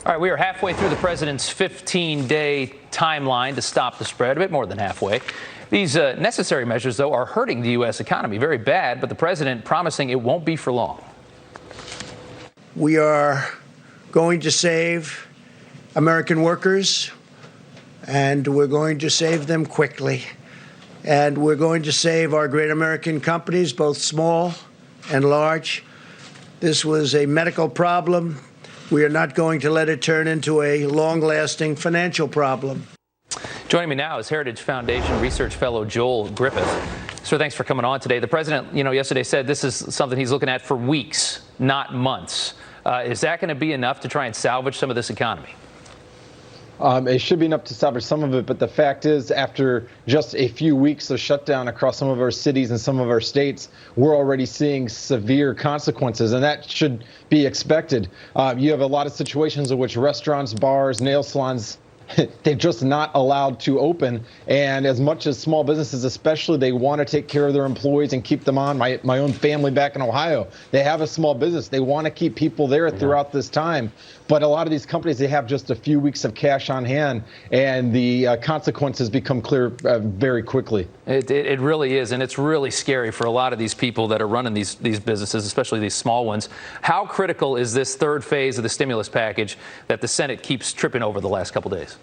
All right, we are halfway through the president's 15-day timeline to stop the spread, a bit more than halfway. These necessary measures, though, are hurting the U.S. economy very bad, but the president promising it won't be for long. We are going to save American workers, and we're going to save them quickly. And we're going to save our great American companies, both small and large. This was a medical problem. We are not going to let it turn into a long-lasting financial problem. Joining me now is Heritage Foundation research fellow Joel Griffith. Sir, thanks for coming on today. The president, yesterday said this is something he's looking at for weeks, not months. Is that going to be enough to try and salvage some of this economy? It should be enough to salvage some of it, but the fact is, after just a few weeks of shutdown across some of our cities and some of our states, we're already seeing severe consequences, and that should be expected. You have a lot of situations in which restaurants, bars, nail salons, they're just not allowed to open. And as much as small businesses, especially, they want to take care of their employees and keep them on. My own family back in Ohio, they have a small business. They want to keep people there throughout this time. But a lot of these companies, they have just a few weeks of cash on hand, and the consequences become clear very quickly. It really is, and it's really scary for a lot of these people that are running these businesses, especially these small ones. How critical is this third phase of the stimulus package that the Senate keeps tripping over the last couple days?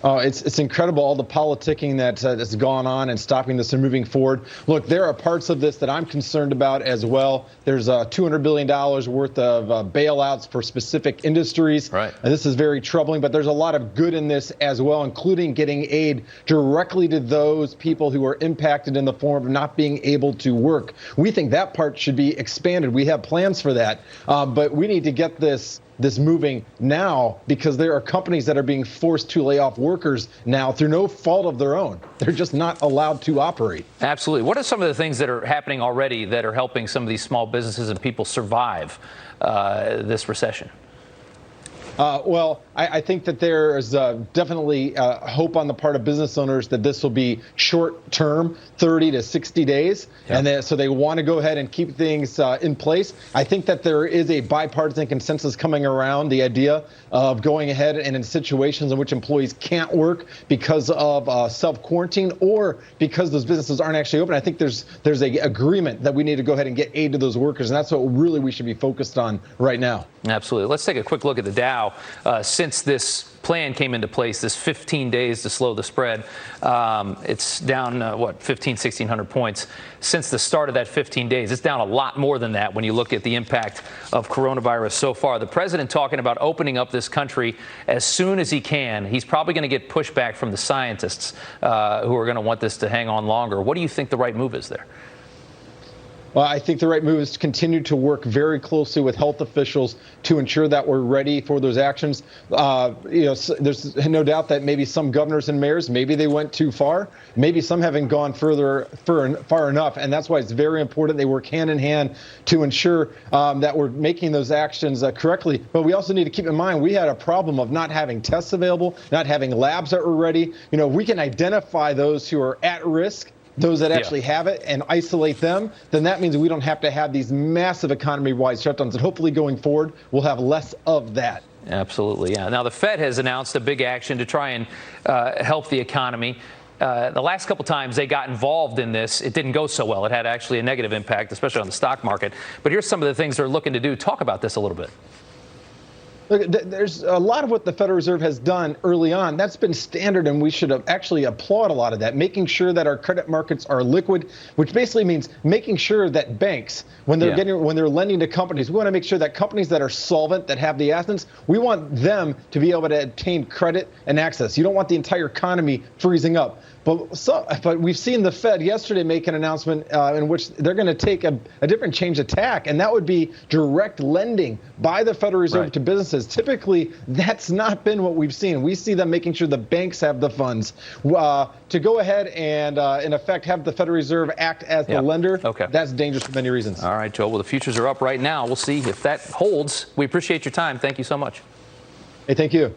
It's incredible, all the politicking that's gone on and stopping this and moving forward. Look, there are parts of this that I'm concerned about as well. There's $200 billion worth of bailouts for specific industries. Right. And this is very troubling, but there's a lot of good in this as well, including getting aid directly to those people who are impacted in the form of not being able to work. We think that part should be expanded. We have plans for that, but we need to get this moving now, because there are companies that are being forced to lay off workers now through no fault of their own. They're just not allowed to operate. Absolutely. What are some of the things that are happening already that are helping some of these small businesses and people survive this recession? Well, I think that there is definitely hope on the part of business owners that this will be short term, 30 to 60 days. Yeah. And so they want to go ahead and keep things in place. I think that there is a bipartisan consensus coming around the idea of going ahead and in situations in which employees can't work because of self-quarantine or because those businesses aren't actually open. I think there's a agreement that we need to go ahead and get aid to those workers. And that's what really we should be focused on right now. Absolutely. Let's take a quick look at the Dow. Since this plan came into place, this 15 days to slow the spread, it's down, 1,600 points. Since the start of that 15 days, it's down a lot more than that when you look at the impact of coronavirus so far. The president talking about opening up this country as soon as he can. He's probably going to get pushback from the scientists who are going to want this to hang on longer. What do you think the right move is there? Well, I think the right move is to continue to work very closely with health officials to ensure that we're ready for those actions. There's no doubt that maybe some governors and mayors, maybe they went too far. Maybe some haven't gone far enough. And that's why it's very important they work hand in hand to ensure that we're making those actions correctly. But we also need to keep in mind we had a problem of not having tests available, not having labs that were ready. If we can identify those who are at risk, those that actually have it, and isolate them, then that means we don't have to have these massive economy-wide shutdowns. And hopefully going forward, we'll have less of that. Absolutely, yeah. Now, the Fed has announced a big action to try and help the economy. The last couple times they got involved in this, it didn't go so well. It had actually a negative impact, especially on the stock market. But here's some of the things they're looking to do. Talk about this a little bit. Look, there's a lot of what the Federal Reserve has done early on. That's been standard, and we should actually applaud a lot of that, making sure that our credit markets are liquid, which basically means making sure that banks, when they're lending to companies, we want to make sure that companies that are solvent, that have the assets, we want them to be able to obtain credit and access. You don't want the entire economy freezing up. But we've seen the Fed yesterday make an announcement in which they're going to take a different change of tack, and that would be direct lending by the Federal Reserve to businesses. Typically, that's not been what we've seen. We see them making sure the banks have the funds to go ahead and, in effect, have the Federal Reserve act as the lender. Okay. That's dangerous for many reasons. All right, Joe. Well, the futures are up right now. We'll see if that holds. We appreciate your time. Thank you so much. Hey, thank you.